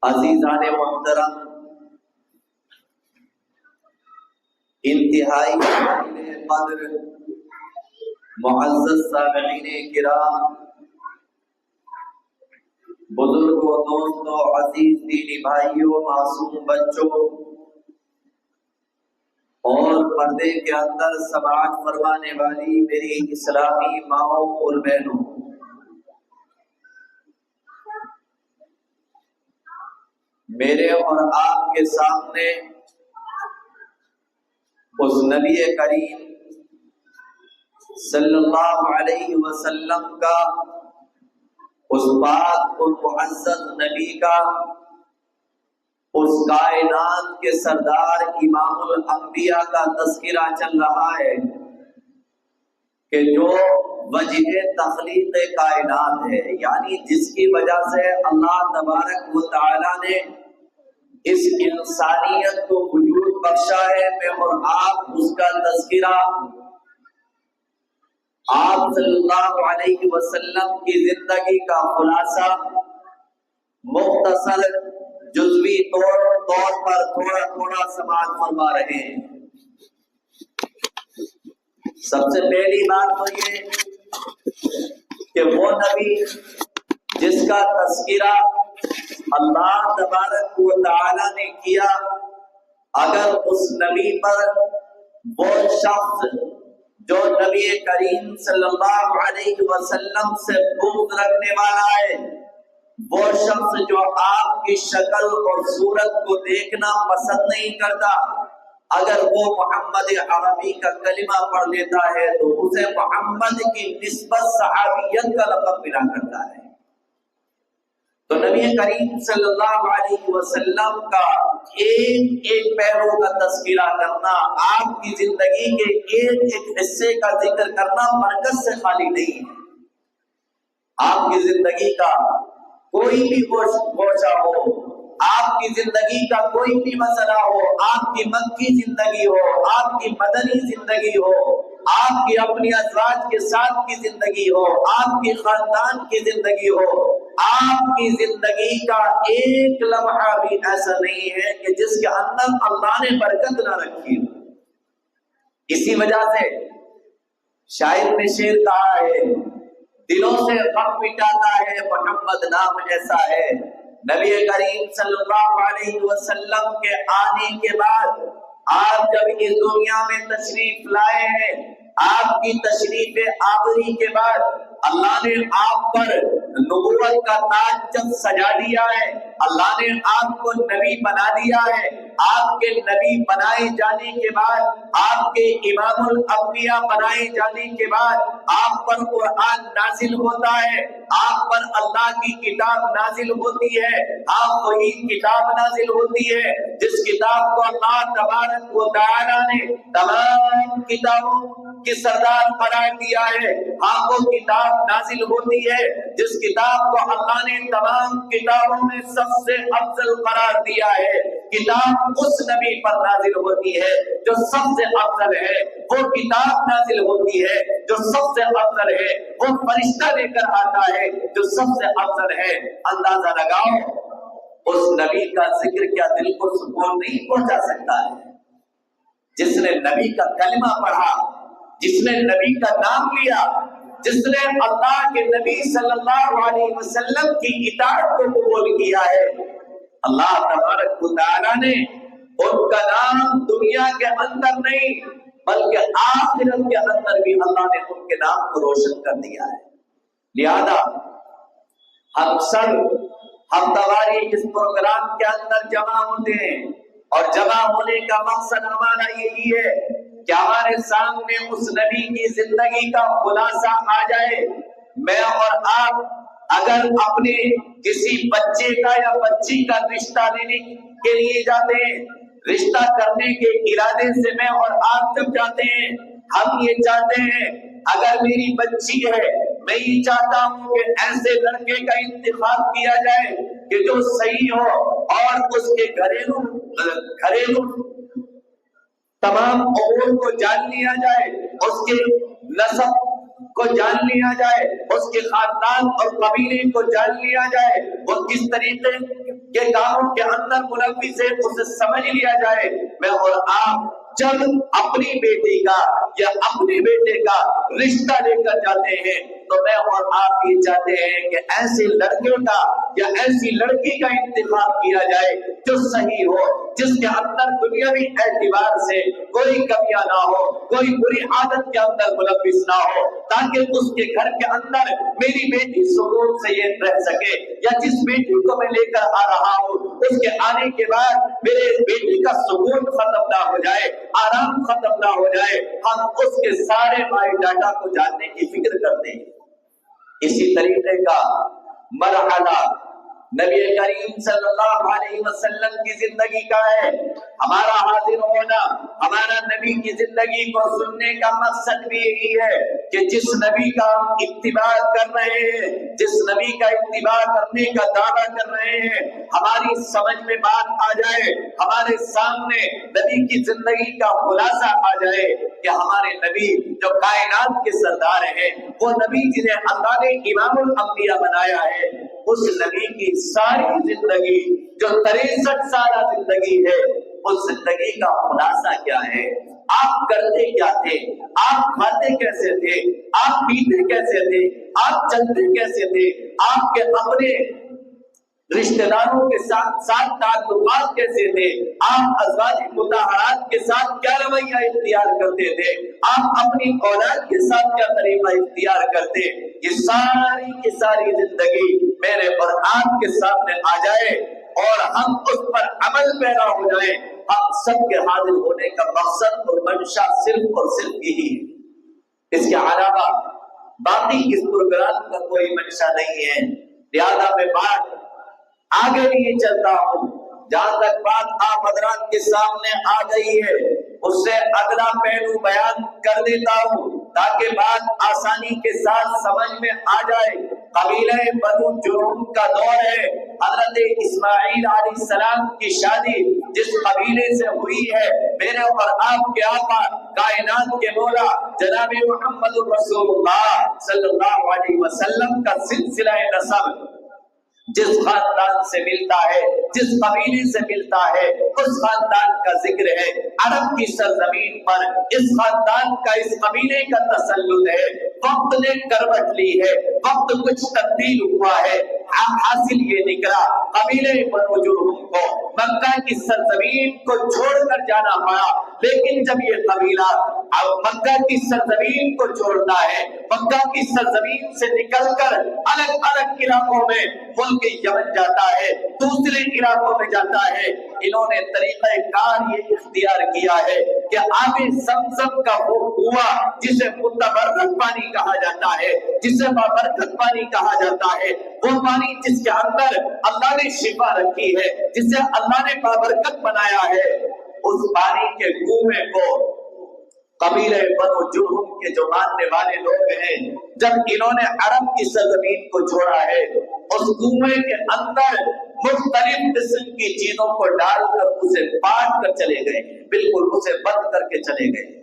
عزیزان محترم، انتہائی قدر معزز سامعین کرام، بزرگوں، دوستوں، عزیز دینی بھائیوں، معصوم بچوں اور پردے کے اندر سماعت فرمانے والی میری اسلامی ماؤں اور بہنوں، میرے اور آپ کے سامنے اس نبی کریم صلی اللہ علیہ وسلم کا، اس پاک اور معزز نبی کا، اس کائنات کے سردار امام الانبیاء کا تذکرہ چل رہا ہے کہ جو وجہ تخلیق کائنات ہے، یعنی جس کی وجہ سے اللہ تبارک و تعالی نے اس انسانیت کو وجود بخشا ہے، میں اور آپ اس کا تذکرہ آپ صلی اللہ علیہ وسلم کی زندگی کا خلاصہ مختصر جزوی طور پر تھوڑا تھوڑا سماعت فرما رہے ہیں۔ سب سے پہلی بات تو یہ کہ وہ نبی جس کا تذکرہ اللہ تبارک و تعالی نے کیا، اگر اس نبی پر وہ شخص جو نبی کریم صلی اللہ علیہ وسلم سے بغض رکھنے والا ہے، وہ شخص جو آپ کی شکل اور صورت کو دیکھنا پسند نہیں کرتا، اگر وہ محمد عربی کا کلمہ پڑھ لیتا ہے تو اسے محمد کی نسبت صحابیت کا لقب ملا کرتا ہے۔ تو نبی کریم صلی اللہ علیہ وسلم کا ایک ایک پہلو کا تذکرہ کرنا، آپ کی زندگی کے ایک ایک حصے کا ذکر کرنا مرکز سے خالی نہیں ہے۔ آپ کی زندگی کا کوئی بھی گوشہ ہو، آپ کی زندگی کا کوئی بھی مسئلہ ہو، آپ کی مکی زندگی ہو، آپ کی مدنی زندگی ہو، آپ کی اپنی ازواج کے ساتھ کی زندگی ہو، آپ کی خاندان کی زندگی ہو، آپ کی زندگی کا ایک لمحہ بھی ایسا نہیں ہے کہ جس کے اندر اللہ نے برکت نہ رکھی ہو۔ اسی وجہ سے شاعر نے شعر کہا ہے، دلوں سے غم مٹاتا ہے محمد نام ایسا ہے۔ نبی کریم صلی اللہ علیہ وسلم کے آنے کے بعد آپ جب اس دنیا میں تشریف لائے ہیں، آپ کی تشریف آوری کے بعد اللہ نے آپ پر نبوت کا تاج جب سجا دیا ہے، اللہ نے آپ کو نبی بنا دیا ہے۔ آپ کے نبی بنائے جانے کے بعد، آپ کے امام الانبیاء بنائے جانے کے بعد آپ پر قرآن نازل ہوتا ہے، آپ پر اللہ کی کتاب نازل ہوتی ہے، آپ وہی کتاب نازل ہوتی ہے جس کتاب کو اللہ تبارک و تعالی نے تمام کتابوں کی سردار قرار دیا ہے۔ آپ وہ کتاب نازل ہوتی ہے جس کتاب کو اللہ نے تمام کتابوں میں سب سے افضل قرار دیا ہے۔ کتاب اس نبی پر نازل ہوتی ہے جو سب سے افضل ہے، وہ کتاب نازل ہوتی ہے جو سب سے افضل ہے، وہ فرشتہ لے کر آتا ہے جو سب سے افضل ہے۔ اندازہ لگاؤ اس نبی کا ذکر کیا دل کو سکون نہیں پہنچا سکتا ہے؟ جس نے نبی کا کلمہ پڑھا، جس نے نبی کا نام لیا، جس نے اللہ کے نبی صلی اللہ علیہ وسلم کی اطاعت کو قبول کیا ہے، اللہ تبارک و تعالی نے ان کا نام دنیا کے اندر نہیں بلکہ آخرت کے اندر بھی اللہ نے ان کے نام کو روشن کر دیا ہے۔ لہذا ہم سب ہفتہ واری اس پروگرام کے اندر جمع ہوتے ہیں، اور جمع ہونے کا مقصد ہمارا یہی ہے کہ ہمارے سامنے اس نبی کی زندگی کا خلاصہ آ جائے۔ میں اور آپ اگر اپنے کسی بچے کا یا بچی کا رشتہ لینے کے لیے جاتے ہیں، رشتہ کرنے کے ارادے سے میں اور آپ جب جاتے ہیں، ہم یہ چاہتے ہیں اگر میری بچی ہے، میں یہ چاہتا ہوں کہ ایسے لڑکے کا انتخاب کیا جائے کہ جو صحیح ہو اور اس کے گھریلو تمام امور کو جان لیا جائے، اس کے نسب کو جان لیا جائے، اس کے خاندان اور قبیلے کو جان لیا جائے، وہ کس طریقے کے کاموں کے اندر ملوث ہے اسے سمجھ لیا جائے۔ میں اور آپ جب اپنی بیٹی کا یا اپنے بیٹے کا رشتہ لے کر جاتے ہیں تو میں اور آپ یہ چاہتے ہیں کہ ایسے لڑکے کا یا ایسی لڑکی کا انتخاب کیا جائے جو صحیح ہو، جس کے اندر دنیاوی اعتبار سے کوئی کمیاں نہ ہو، کوئی بری عادت کے اندر ملوث نہ ہو، تاکہ اس کے گھر کے اندر میری بیٹی سکون سے یہ رہ سکے، یا جس بیٹی کو میں لے کر آ رہا ہوں اس کے آنے کے بعد میرے بیٹی کا سکون ختم نہ ہو جائے، آرام ختم نہ ہو جائے۔ ہم اس کے سارے بایو ڈاٹا کو جاننے کی فکر کرتے ہیں۔ اسی طریقے کا مرحلہ نبی کریم صلی اللہ علیہ وسلم کی زندگی کا ہے۔ ہمارا حاضر ہونا، ہمارا نبی کی زندگی کو سننے کا مقصد بھی یہی ہے کہ جس نبی کا ہم اتباع کر رہے ہیں، جس نبی کا اتباع کرنے کا دعویٰ کر رہے ہیں، ہماری سمجھ میں بات آ جائے، ہمارے سامنے نبی کی زندگی کا خلاصہ آ جائے کہ ہمارے نبی جو کائنات کے سردار ہیں، وہ نبی جنہیں اللہ نے امام الانبیاء بنایا ہے، اس نبی کی ساری زندگی جو 63 سالہ زندگی ہے، اس زندگی کا خلاصہ کیا ہے؟ آپ کرتے کیا تھے؟ آپ کھاتے کیسے تھے؟ آپ پیتے کیسے تھے؟ آپ چلتے کیسے تھے؟ آپ کے اپنے رشتہ داروں کے ساتھ تعلقات کیسے تھے؟ آپ ازواج مطہرات کے ساتھ کیا رویہ اختیار کرتے تھے؟ آپ اپنی اولاد کے ساتھ کیا طریقہ اختیار کرتے؟ یہ ساری کی ساری زندگی میرے اور آپ کے سامنے آ جائے اور ہم اس پر عمل پیرا ہو جائے۔ ہم سب کے حاضر ہونے کا مقصد اور منشا صرف اور صرف یہی ہے، اس کے علاوہ باقی اس پروگرام کا کوئی منشا نہیں ہے۔ لہذا میں بات آگے نہیں چلتا ہوں، جہاں تک بات آپ حضرات کے سامنے آ گئی ہے اس سے اگلا پہلو بیان کر دیتا ہوں تاکہ بات آسانی کے ساتھ سمجھ میں آ جائے۔ قبیلہ بنو جرہم کا دور ہے۔ حضرت اسماعیل علیہ السلام کی شادی جس قبیلے سے ہوئی ہے، میرے اور آپ کے آقا کائنات کے مولا جناب محمد رسول اللہ صلی اللہ علیہ وسلم کا سلسلہ نسب جس خاندان سے ملتا ہے، جس قبیلے سے ملتا ہے، اس خاندان کا ذکر ہے۔ عرب کی سرزمین پر اس خاندان کا، اس قبیلے کا تسلط ہے۔ وقت نے کروٹ لی ہے، وقت کچھ تبدیل ہوا ہے، حاصل یہ نکلا قبیلے بنو جرہم کو مکہ کی سرزمین کو چھوڑ کر جانا پڑا۔ لیکن جب یہ قبیلہ مکہ کی سرزمین کو چھوڑتا ہے، مکہ کی سرزمین سے نکل کر الگ الگ علاقوں میں ملک یمن جاتا ہے، دوسرے علاقوں میں جاتا ہے، انہوں نے طریقہ کار یہ اختیار کیا ہے کہ آب زمزم کا وہ کنواں جسے متبرک پانی کہا جاتا ہے، جسے بابرکت پانی کہا جاتا ہے، وہ پانی جس کے اندر اللہ نے شفا رکھی ہے، جسے اللہ نے بابرکت بنایا ہے، اس پانی کے کنویں کو قبیلہ بنو جرہم کے جو ماننے والے لوگ ہیں، جب انہوں نے عرب کی سرزمین کو چھوڑا ہے، اس کنویں کے اندر مختلف قسم کی چیزوں کو ڈال کر اسے پاٹ کر چلے گئے، بالکل اسے بند کر کے چلے گئے۔